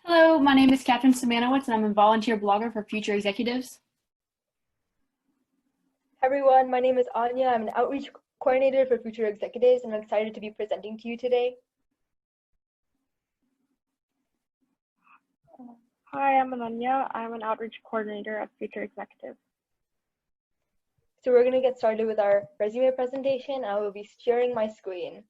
Hello, my name is Catherine Simanowitz, and I'm a volunteer blogger for Future Executives. Hi everyone, my name is Anya. I'm an outreach coordinator for Future Executives, and I'm excited to be presenting to you today. Hi, I'm Ananya. I'm an outreach coordinator at Future Executives. So we're going to get started with our resume presentation. I will be sharing my screen.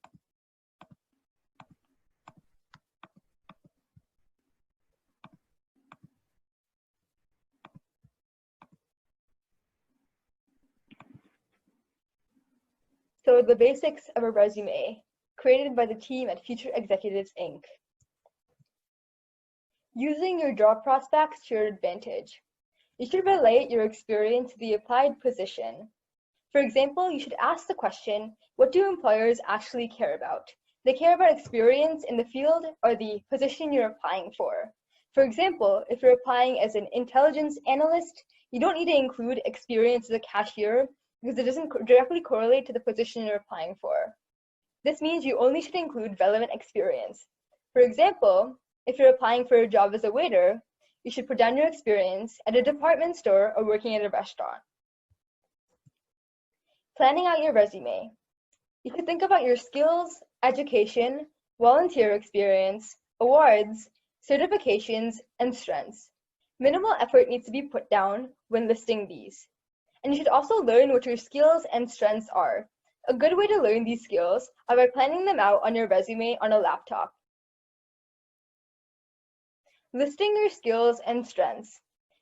So the basics of a resume, created by the team at Future Executives, Inc. Using your job prospects to your advantage. You should relate your experience to the applied position. For example, you should ask the question, what do employers actually care about? They care about experience in the field or the position you're applying for. For example, if you're applying as an intelligence analyst, you don't need to include experience as a cashier because it doesn't directly correlate to the position you're applying for. This means you only should include relevant experience. For example, if you're applying for a job as a waiter, you should put down your experience at a department store or working at a restaurant. Planning out your resume. You should think about your skills, education, volunteer experience, awards, certifications, and strengths. Minimal effort needs to be put down when listing these. And you should also learn what your skills and strengths are. A good way to learn these skills are by planning them out on your resume on a laptop. Listing your skills and strengths.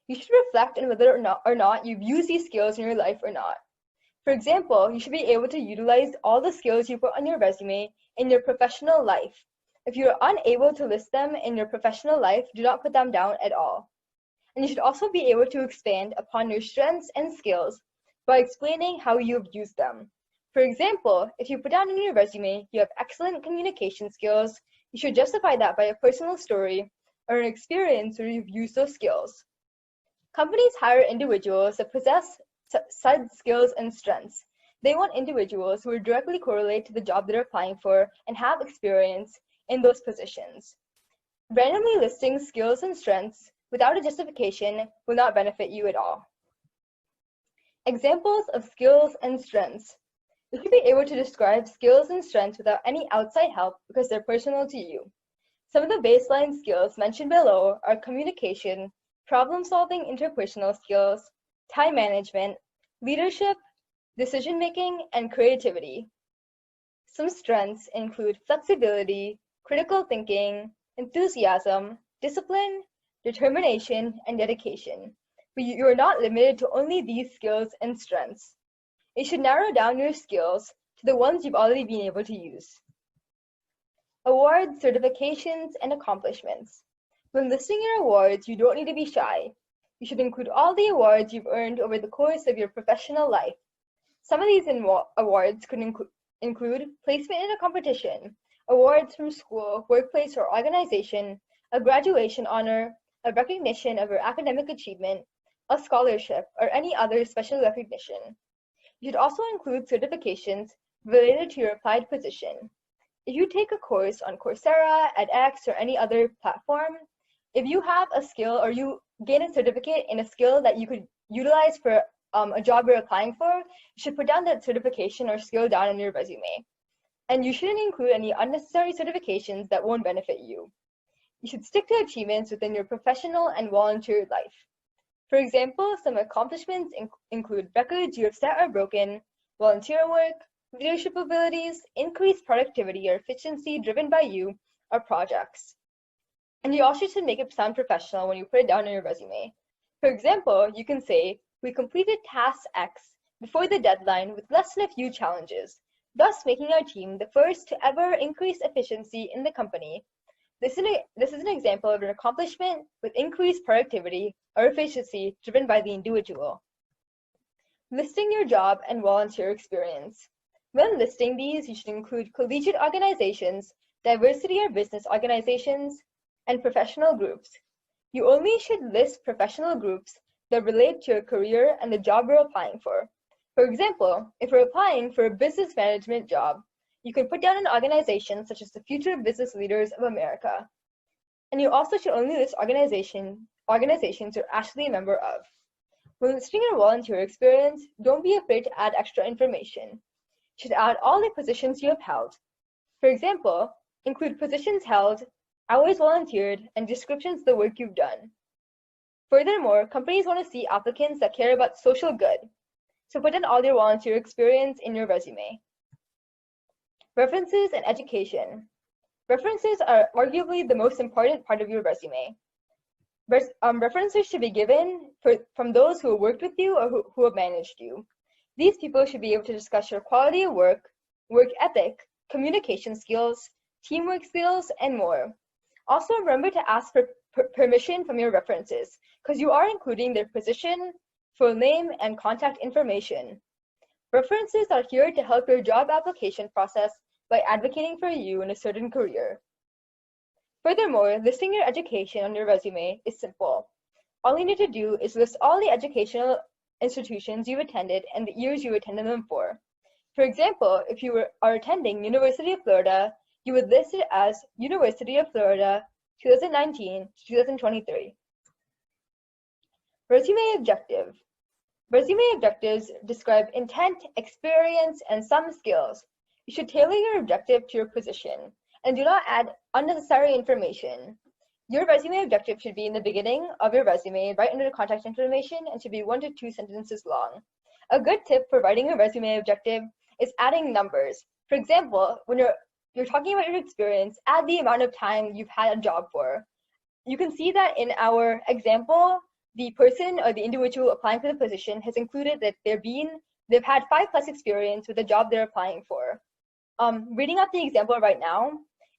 You should reflect on whether or not you've used these skills in your life or not. For example, you should be able to utilize all the skills you put on your resume in your professional life. If you are unable to list them in your professional life, do not put them down at all. And you should also be able to expand upon your strengths and skills by explaining how you have used them. For example, if you put down in your resume you have excellent communication skills, you should justify that by a personal story or an experience where you've used those skills. Companies hire individuals that possess such skills and strengths. They want individuals who directly correlate to the job they're applying for and have experience in those positions. Randomly listing skills and strengths without a justification will not benefit you at all. Examples of skills and strengths. You should be able to describe skills and strengths without any outside help because they're personal to you. Some of the baseline skills mentioned below are communication, problem-solving interpersonal skills, time management, leadership, decision-making, and creativity. Some strengths include flexibility, critical thinking, enthusiasm, discipline, determination, and dedication. But you are not limited to only these skills and strengths. You should narrow down your skills to the ones you've already been able to use. Awards, certifications, and accomplishments. When listing your awards, you don't need to be shy. You should include all the awards you've earned over the course of your professional life. Some of these awards could include placement in a competition, awards from school, workplace, or organization, a graduation honor, a recognition of your academic achievement, a scholarship, or any other special recognition. You should also include certifications related to your applied position. If you take a course on Coursera, edX, or any other platform, if you have a skill or you gain a certificate in a skill that you could utilize for a job you're applying for, you should put down that certification or skill down in your resume. And you shouldn't include any unnecessary certifications that won't benefit you. You should stick to achievements within your professional and volunteer life. For example, some accomplishments include records you have set or broken, volunteer work, leadership abilities, increased productivity or efficiency driven by you, or projects. And you also should make it sound professional when you put it down in your resume. For example, you can say, we completed task X before the deadline with less than a few challenges, thus making our team the first to ever increase efficiency in the company. This is an example of an accomplishment with increased productivity or efficiency driven by the individual. Listing your job and volunteer experience. When listing these, you should include collegiate organizations, diversity or business organizations, and professional groups. You only should list professional groups that relate to your career and the job you're applying for. For example, if you're applying for a business management job, you can put down an organization such as the Future Business Leaders of America. And you also should only list organizations you're actually a member of. When listing your volunteer experience, don't be afraid to add extra information. You should add all the positions you have held. For example, include positions held, hours volunteered, and descriptions of the work you've done. Furthermore, companies want to see applicants that care about social good, so put in all your volunteer experience in your resume. References and education. References are arguably the most important part of your resume. References should be given from those who have worked with you or who have managed you. These people should be able to discuss your quality of work ethic, communication skills, teamwork skills, and more. Also, remember to ask for permission from your references, because you are including their position, full name, and contact information. References are here to help your job application process by advocating for you in a certain career. Furthermore, listing your education on your resume is simple. All you need to do is list all the educational institutions you've attended and the years you attended them for. For example, if you are attending University of Florida, you would list it as University of Florida 2019 to 2023. Resume objective. Resume objectives describe intent, experience, and some skills. You should tailor your objective to your position and do not add unnecessary information. Your resume objective should be in the beginning of your resume, right under the contact information, and should be 1 to 2 sentences long. A good tip for writing a resume objective is adding numbers. For example, when you're talking about your experience, add the amount of time you've had a job for. You can see that in our example, the person or the individual applying for the position has included that they've had 5+ experience with the job they're applying for. Reading out the example right now,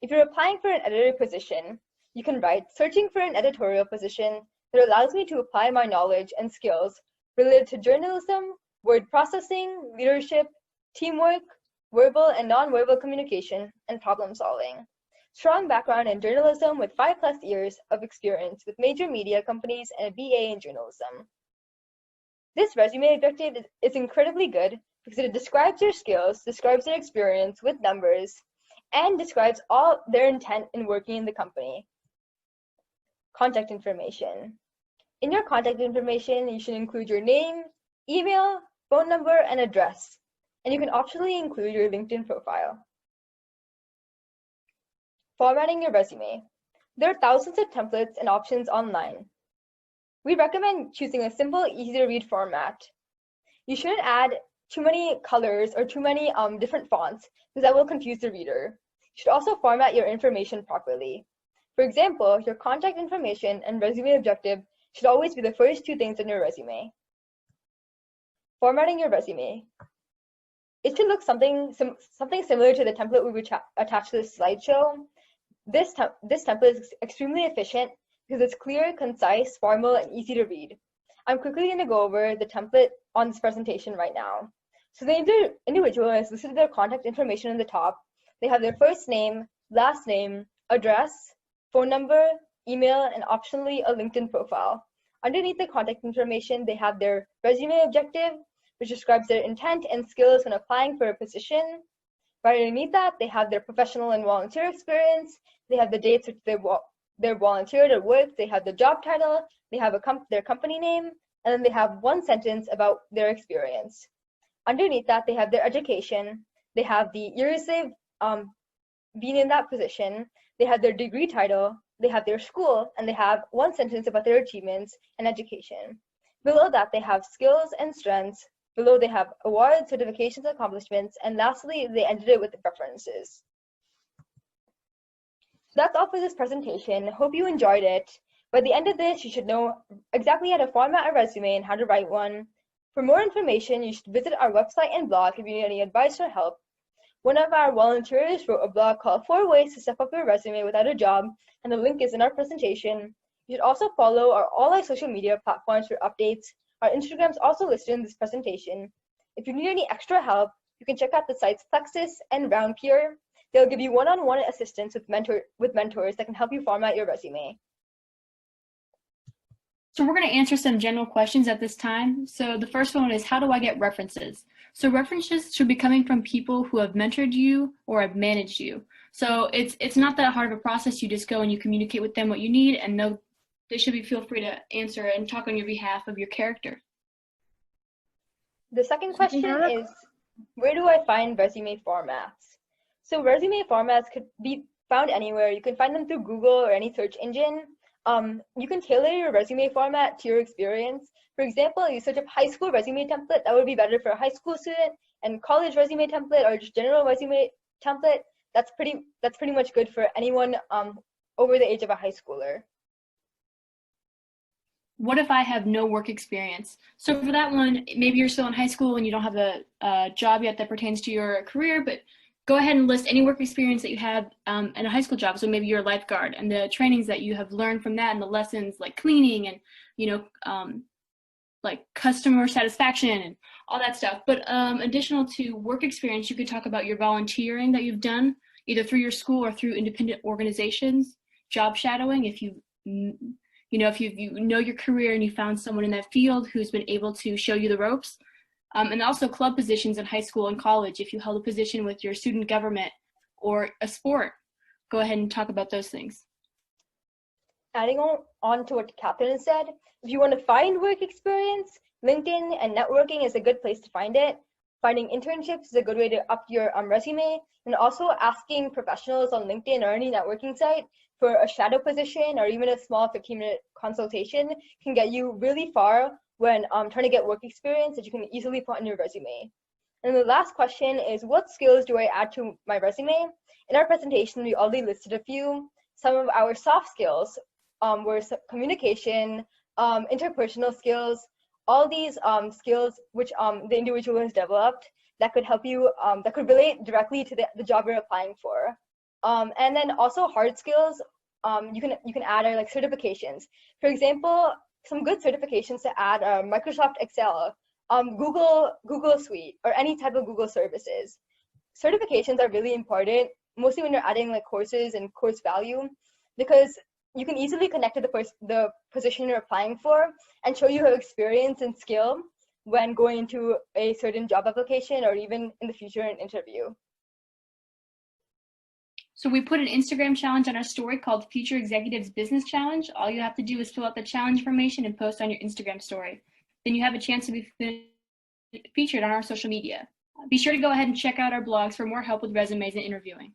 if you're applying for an editor position, you can write, searching for an editorial position that allows me to apply my knowledge and skills related to journalism, word processing, leadership, teamwork, verbal and non-verbal communication, and problem solving. Strong background in journalism with 5+ years of experience with major media companies and a BA in journalism. This resume objective is incredibly good because it describes your skills, describes their experience with numbers, and describes all their intent in working in the company. Contact information. In your contact information, you should include your name, email, phone number, and address. And you can optionally include your LinkedIn profile. Formatting your resume. There are thousands of templates and options online. We recommend choosing a simple, easy to read format. You shouldn't add too many colors or too many different fonts because that will confuse the reader. You should also format your information properly. For example, your contact information and resume objective should always be the first 2 things in your resume. Formatting your resume. It should look something similar to the template we would attach to this slideshow. This template is extremely efficient because it's clear, concise, formal, and easy to read. I'm quickly going to go over the template on this presentation right now. So the individual has listed their contact information in the top. They have their first name, last name, address, phone number, email, and optionally a LinkedIn profile. Underneath the contact information, they have their resume objective, which describes their intent and skills when applying for a position. Right underneath that, they have their professional and volunteer experience. They have the dates which they're volunteered or worked. They have the job title. They have their company name, and then they have 1 sentence about their experience. Underneath that, they have their education. They have the years they've been in that position. They have their degree title. They have their school, and they have 1 sentence about their achievements and education. Below that, they have skills and strengths. Below, they have awards, certifications, accomplishments, and lastly, they ended it with references. That's all for this presentation. Hope you enjoyed it. By the end of this, you should know exactly how to format a resume and how to write one. For more information, you should visit our website and blog if you need any advice or help. One of our volunteers wrote a blog called 4 Ways to Step Up Your Resume Without a Job, and the link is in our presentation. You should also follow all our social media platforms for updates. Our Instagram is also listed in this presentation. If you need any extra help, you can check out the sites Plexus and RoundPeer. They'll give you one-on-one assistance with mentors that can help you format your resume. So we're going to answer some general questions at this time. So the first one is, how do I get references? So references should be coming from people who have mentored you or have managed you. So it's not that hard of a process. You just go and you communicate with them what you need, and they should feel free to answer and talk on your behalf of your character. The second question is, where do I find resume formats? So resume formats could be found anywhere. You can find them through Google or any search engine. You can tailor your resume format to your experience. For example, you search up high school resume template, that would be better for a high school student, and college resume template or just general resume template, that's pretty much good for anyone over the age of a high schooler. What if I have no work experience? So for that one, maybe you're still in high school and you don't have a job yet that pertains to your career, but go ahead and list any work experience that you have in a high school job. So maybe you're a lifeguard and the trainings that you have learned from that and the lessons like cleaning and, like customer satisfaction and all that stuff. But additional to work experience, you could talk about your volunteering that you've done either through your school or through independent organizations, job shadowing. If you know your career and you found someone in that field who's been able to show you the ropes. And also club positions in high school and college. If you held a position with your student government or a sport, go ahead and talk about those things. Adding on to what Catherine said, if you want to find work experience, LinkedIn and networking is a good place to find it. Finding internships is a good way to up your resume, and also asking professionals on LinkedIn or any networking site for a shadow position or even a small 15-minute consultation can get you really far when trying to get work experience that you can easily put on your resume. And the last question is, what skills do I add to my resume? In our presentation, we already listed a few. Some of our soft skills were communication, interpersonal skills, all these skills which the individual has developed that could help you, that could relate directly to the job you're applying for. And then also hard skills, you can add are like certifications. For example, some good certifications to add are Microsoft Excel, Google Suite, or any type of Google services. Certifications are really important, mostly when you're adding like courses and course value, because you can easily connect to the position you're applying for and show you your experience and skill when going into a certain job application or even in the future an interview. So we put an Instagram challenge on our story called Future Executives Business Challenge. All you have to do is fill out the challenge information and post on your Instagram story. Then you have a chance to be featured on our social media. Be sure to go ahead and check out our blogs for more help with resumes and interviewing.